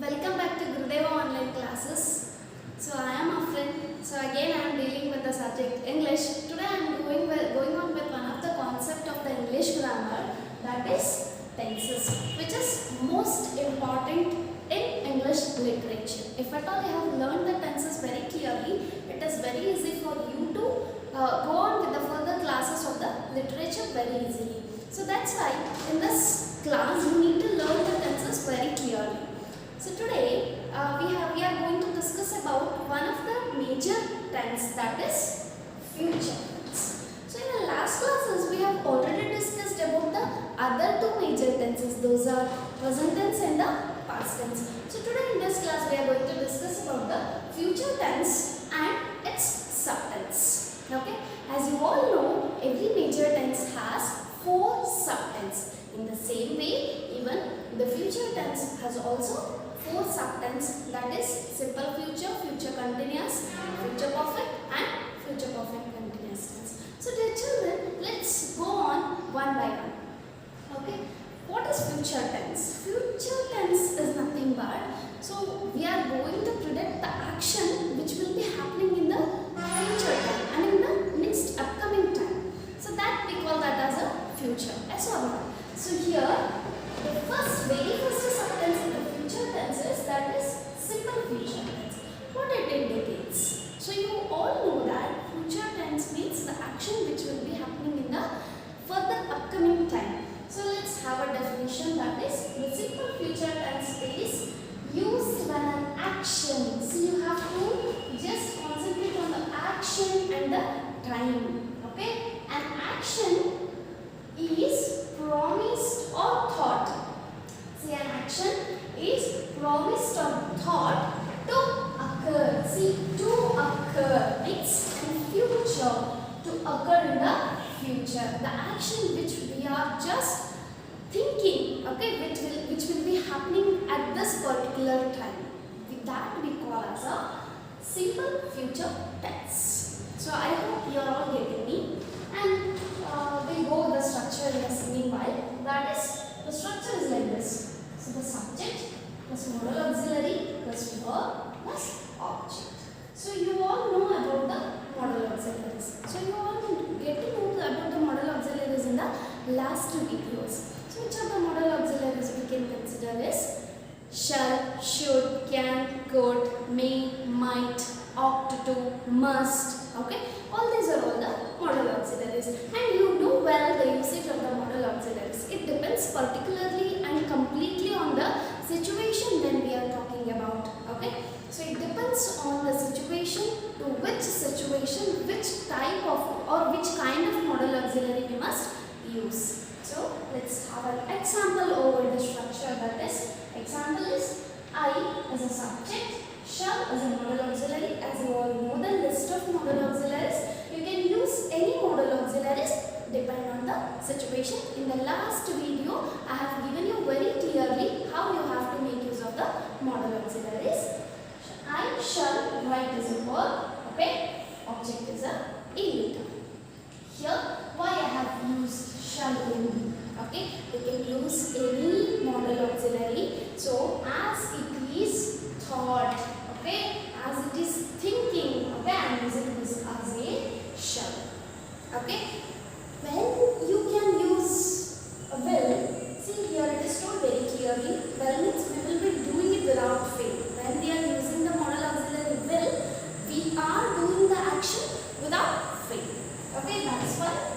Welcome back to Gurudeva online classes. So I am Affrin. So again I am dealing with the subject English. Today I am going on with one of the concept of the English grammar, that is tenses, which is most important in English literature. If at all you have learned the tenses very clearly, it is very easy for you to go on with the further classes of the literature very easily. So that's why in this class you need to learn the tenses very clearly. So today we are going to discuss about one of the major tense, that is future tense. So in the last classes we have already discussed about the other two major tenses, those are present tense and the past tense. So today in this class we are going to discuss about the future tense and its subtense. Okay, as you all know, every major tense has 4 subtense. In the same way, even the future tense has also 4 subtense, that is simple future, future continuous, future perfect and future perfect continuous tense. So dear children, let's go on one by one. Okay, what is future tense? Future tense is nothing but, so we are going to predict the action which will be happening in the future time and in the next upcoming time. So that we call that as a future. Yes or not? So here the very first subtense in the future tense is, that is simple future tense. What it indicates? So you all know that future tense means the action which will be happening in the further upcoming time. So let's have a definition, that is the simple future tense is used when an action. So you have to just concentrate on the action and the time. Okay, an action is promised or thought. See, an action is promised or thought to occur. See, to occur. It's in future, to occur in the future. The action which we are just thinking, okay, which will be happening at this particular time. With that we call as a simple future tense. So I hope you are all getting me. And we'll go with the structure in the meanwhile. That is, the structure is like this. So the subject plus modal auxiliary plus verb plus object. So you all know about the modal auxiliaries. So you all get to know about the modal auxiliaries in the last 2 videos. So which of the modal auxiliaries we can consider is shall, should, can, could, may, might, ought to, must. Okay, all these are all the modal auxiliaries, and you know well the usage of the modal auxiliaries. It depends particularly and completely on the situation when we are talking about. Okay, so it depends on the situation, to which situation, which type of or which kind of modal auxiliary we must use. So let's have an example over the structure. That is, example is I as a subject, shall as a modal auxiliary. As you all know the list of modal auxiliaries, you can use any modal auxiliaries depending on the situation. In the last video, I have given you very clearly how you have to make use of the modal auxiliaries. I shall write as a verb, okay, object is a later. Here, why I have used shall only, okay, you can use any modal auxiliary. So as it is thought, okay, as it is thinking, okay, I am using this as a shall. Okay, when you can use a will, see here it is told very clearly, well means we will be doing it without fail. When we are using the modal auxiliary will, we are doing the action without fail. Okay, that's why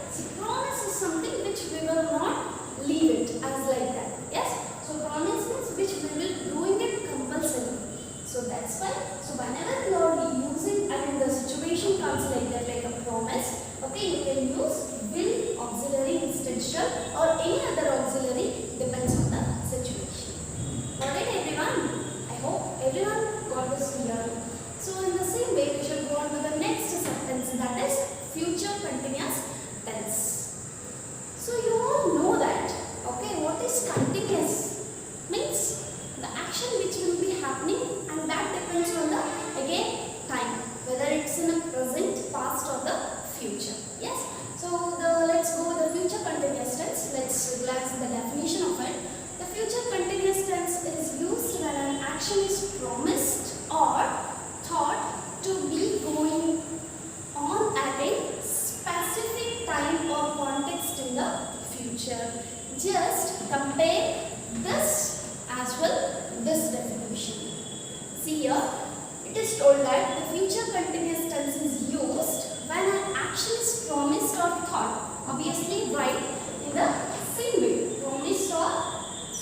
that the future continuous tense is used when an action is promised or thought. Obviously, right in the same way, promised or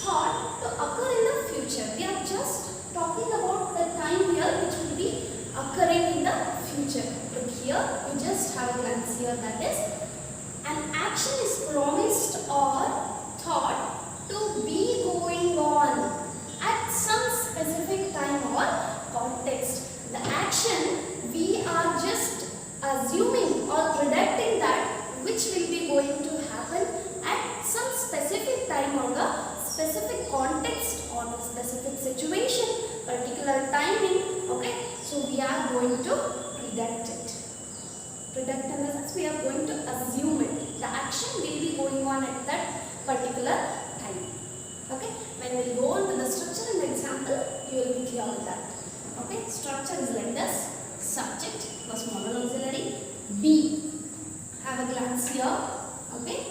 thought to occur in the future. We are just talking about the time here which will be occurring in the future. But here, you just have a glance here, that is, an action is promised or thought to be going on at some specific time or context. The action, we are just assuming or predicting that which will be going to happen at some specific time or the specific context or the specific situation, particular timing. Okay, so we are going to predict it. Predict in the sense we are going to assume it. The action will be going on at that particular time. Okay, when we go on to the structure and the example, you will be clear with that. Okay, structure is like this: subject plus modal auxiliary. Be. Have a glance here. Okay,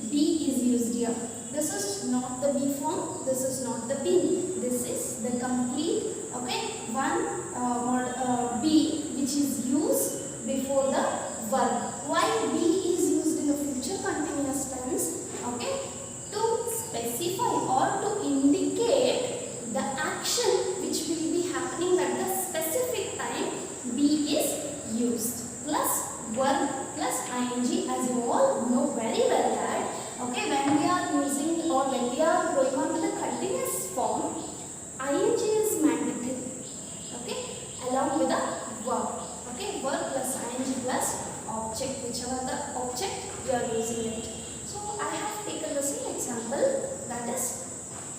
be is used here. This is not the be form. This is not the be. This is the complete. Okay, one be which is used before the verb. Why be is used in the future continuous tense? Okay, to specify or to indicate the action which will be happening at the specific time. Be is used plus verb plus ing, as you all know very well that okay, when we are using or when we are going on to the continuous form, ing is mandatory. Okay, along with the verb. Okay, verb plus ing plus object, whichever the object you are using it. So I have taken the same example, that is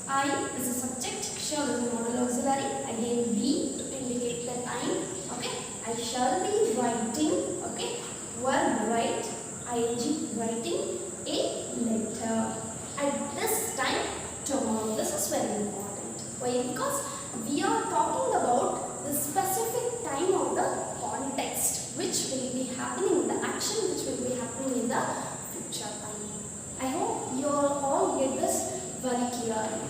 I is a subject, shall is a modal auxiliary, again be to indicate the time. Okay, I shall be writing. Okay, verb write, ing writing a letter at this time tomorrow. This is very important. Why? Because we are talking about the specific time of the context which will be happening, the action which will be happening in the future time. I hope you all get this very clearly.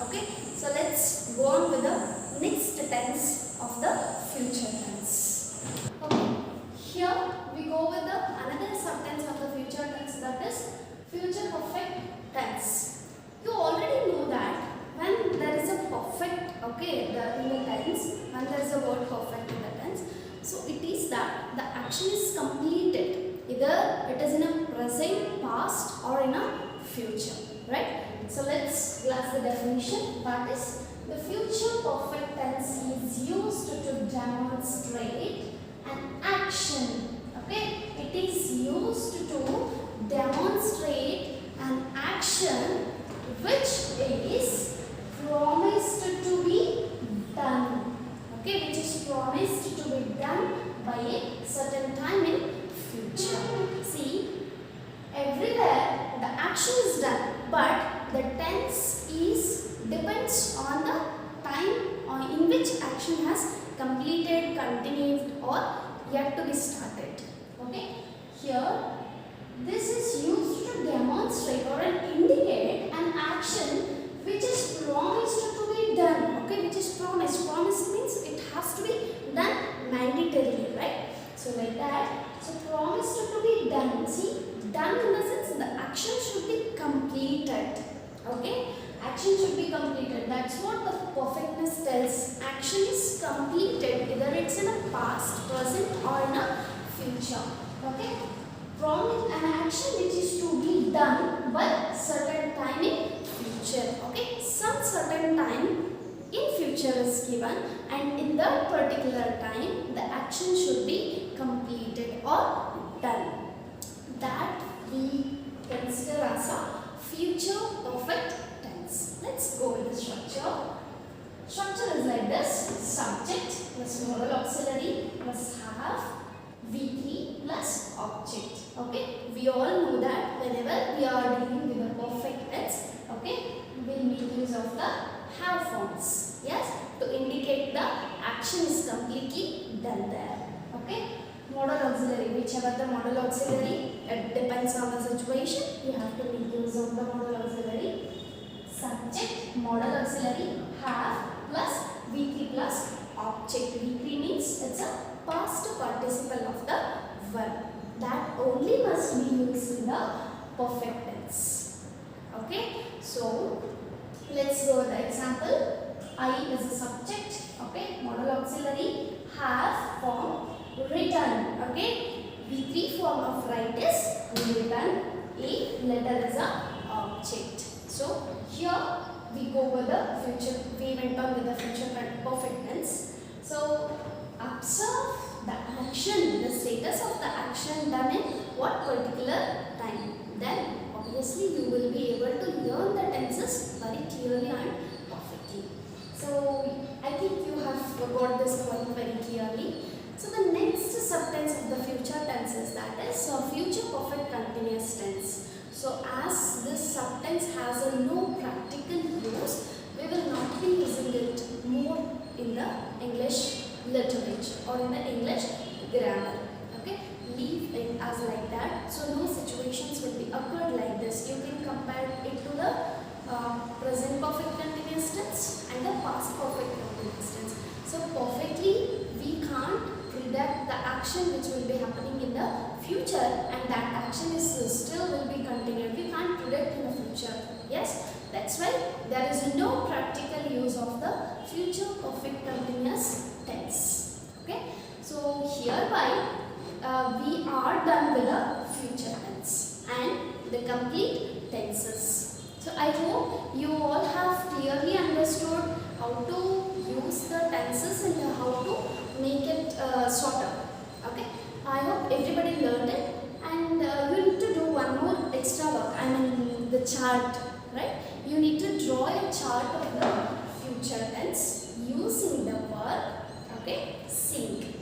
Okay, so let's go on with the next tense of the future tense. Okay, here we go with the another subtense of the future tense, that is future perfect tense. You already know that when there is a perfect, okay, in the tense, when there is a word perfect in the tense, so it is that the action is completed. Either it is in a present, past or in a future, right? So let's grasp the definition. That is, the future perfect tense is used to demonstrate an action. Okay, it is used to demonstrate an action which is promised to be done. Okay, which is promised to be done by a certain time in future. See, everywhere the action is done, but the tense is depends on the time in which action has completed, continued or yet to be started. Okay, here this is used to demonstrate or indicate an action which is promised to be done. Okay, which is promised. Promised means it has to be done mandatorily, right? So like that. So promised to be done. See, done in the sense the action should be completed. Okay, action should be completed. That's what the perfectness tells. Action is completed. Either it's in a past, present or in a future. Okay, promise an action which is to be done by certain time in future. Okay, some certain time in future is given, and in that particular time the action should be completed or done. That we consider as a future perfect tense. Let's go with the structure. Structure is like this: subject plus modal auxiliary plus have, V3 plus object. Okay, we all know that whenever we are dealing with a perfect tense, okay, we will make use of the have forms. Yes, to indicate the action is completely done there. Okay, modal auxiliary, whichever the modal auxiliary, it depends on the situation. You have to make use of the modal auxiliary. Subject, modal auxiliary, have plus V3 plus object. V3 means it's a past participle of the verb. That only must be used in the perfect tense. Okay, so let's go with the example. I is a subject, okay, modal auxiliary, have form, written, okay. V3 form of write is written, a letter is a object. So here we go with the future, we went on with the future perfect tense. So observe the action, the status of the action done in what particular time. Then obviously you will be able to learn the tenses very clearly and perfectly. So I think you have got this point very clearly. So the next subtense of the future tenses, that is future perfect continuous tense. So as this subtense has a no practical use, we will not be using it more in the English literature or in the English grammar. Okay, leave it as like that. So no situations will be occurred like this. You can compare it to the present perfect continuous tense and the past perfect continuous tense. So perfectly we can't predict the action which will be happening in the future, and that action is still will be continued. We can't predict in the future. Yes, that's why there is no practical use of the future perfect continuous tense. Okay, so hereby we are done with the future tense and the complete tenses. So I hope you all have clearly understood how to use the tenses and how to make it shorter. Okay, I hope everybody learned it, and you need to do one more extra work. I mean the chart, right? You need to draw a chart of the future tense using the verb, okay, sing,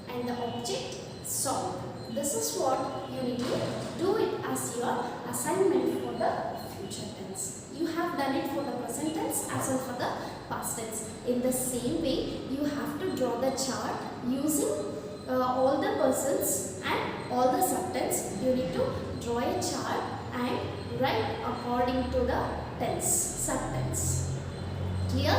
and the object song. This is what you need to do it as your assignment for the future tense. You have done it for the present tense as well for the past tense. In the same way, you have to draw the chart using all the persons and all the subtense. You need to draw a chart and write according to the tense, subtense. Clear?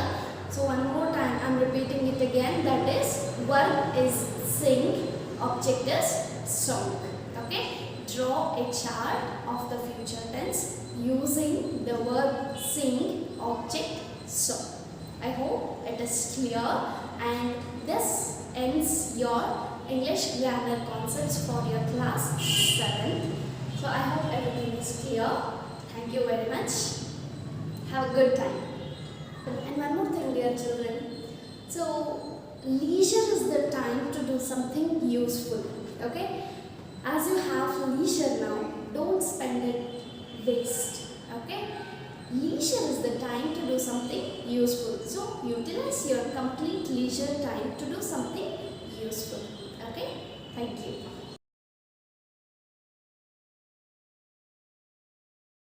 So one more time, I am repeating it again. That is, verb is sing, object is song. Okay? Draw a chart of the future tense using the verb sing, object song. I hope it is clear, and this ends your English grammar concepts for your class 7. So I hope everything is clear. Thank you very much. Have a good time. And one more thing, dear children. So leisure is the time to do something useful. Okay? As you have leisure now, don't spend it waste. Okay? Leisure is the time to do something useful. So utilize your complete leisure time to do something useful. Okay? Thank you.